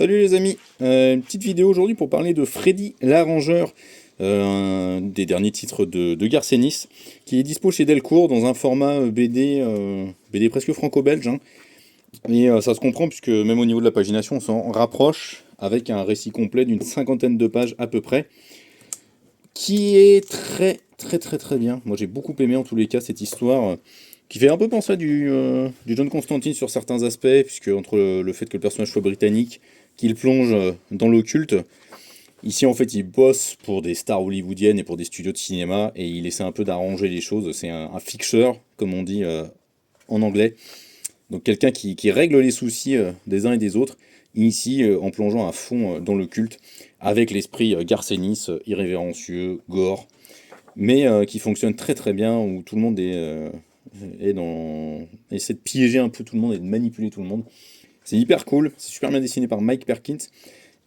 Salut les amis, une petite vidéo aujourd'hui pour parler de Freddy l'Arrangeur, un des derniers titres de Garcenis, qui est dispo chez Delcourt dans un format BD presque franco-belge, hein. Et ça se comprend puisque même au niveau de la pagination on s'en rapproche avec un récit complet d'une cinquantaine de pages à peu près, qui est très bien. Moi j'ai beaucoup aimé en tous les cas cette histoire, qui fait un peu penser à du John Constantine sur certains aspects, puisque entre le fait que le personnage soit britannique, qu'il plonge dans l'occulte. Ici, en fait, il bosse pour des stars hollywoodiennes et pour des studios de cinéma, et il essaie un peu d'arranger les choses. C'est un fixeur, comme on dit en anglais. Donc quelqu'un qui règle les soucis des uns et des autres, ici en plongeant à fond dans l'occulte, avec l'esprit Garcenis, irrévérencieux, gore, mais qui fonctionne très bien, où tout le monde essaie de piéger un peu tout le monde et de manipuler tout le monde. C'est hyper cool, c'est super bien dessiné par Mike Perkins.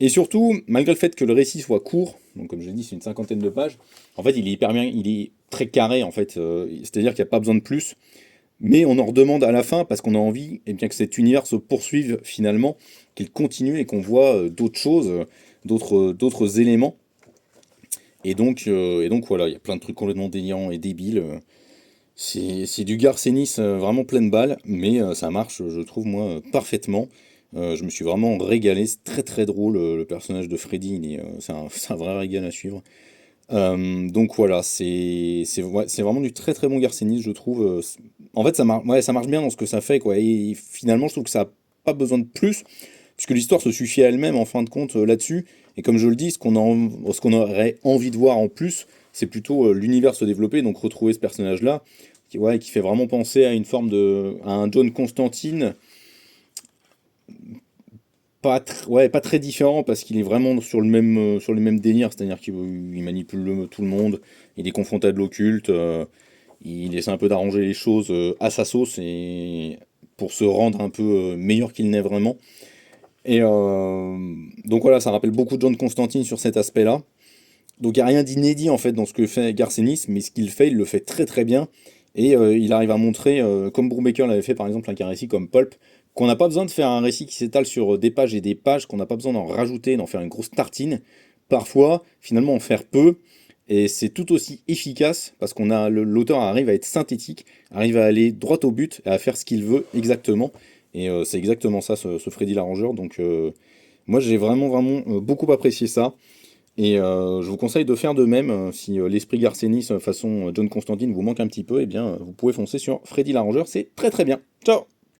Et surtout, malgré le fait que le récit soit court, donc comme je l'ai dit, c'est une cinquantaine de pages, en fait, il est hyper bien, il est très carré, en fait. C'est-à-dire qu'il n'y a pas besoin de plus, mais on en redemande à la fin parce qu'on a envie, et bien que cet univers se poursuive finalement, qu'il continue et qu'on voit d'autres choses, d'autres éléments. Et donc voilà, il y a plein de trucs complètement délirants et débiles. C'est du Garcenis vraiment pleine balle, mais ça marche, je trouve, moi, parfaitement. Je me suis vraiment régalé, c'est très drôle, le personnage de Freddy, c'est un vrai régal à suivre. Donc voilà, c'est vraiment du très bon Garcenis, je trouve. En fait, ça marche bien dans ce que ça fait, quoi. Et finalement, je trouve que ça n'a pas besoin de plus, puisque l'histoire se suffit à elle-même, en fin de compte, là-dessus. Et comme je le dis, ce qu'on aurait envie de voir en plus, c'est plutôt l'univers se développer, donc retrouver ce personnage-là, qui fait vraiment penser à à un John Constantine, pas très différent, parce qu'il est vraiment sur le même délire, c'est-à-dire qu'il manipule tout le monde, il est confronté à de l'occulte, il essaie un peu d'arranger les choses à sa sauce, et pour se rendre un peu meilleur qu'il n'est vraiment. Et donc voilà, ça rappelle beaucoup de John Constantine sur cet aspect-là. Donc il n'y a rien d'inédit en fait dans ce que fait Garcenis, mais ce qu'il fait, il le fait très bien. Et il arrive à montrer, comme Brubaker l'avait fait par exemple avec un récit comme Pulp, qu'on n'a pas besoin de faire un récit qui s'étale sur des pages et des pages, qu'on n'a pas besoin d'en rajouter, d'en faire une grosse tartine. Parfois, finalement, en faire peu, et c'est tout aussi efficace, parce l'auteur arrive à être synthétique, arrive à aller droit au but, et à faire ce qu'il veut exactement. Et c'est exactement ça, ce Freddy l'Arrangeur. Donc moi j'ai vraiment beaucoup apprécié ça. Et je vous conseille de faire de même. Si l'esprit Garcenis façon John Constantine vous manque un petit peu, eh bien vous pouvez foncer sur Freddy l'Arrangeur, c'est très bien. Ciao!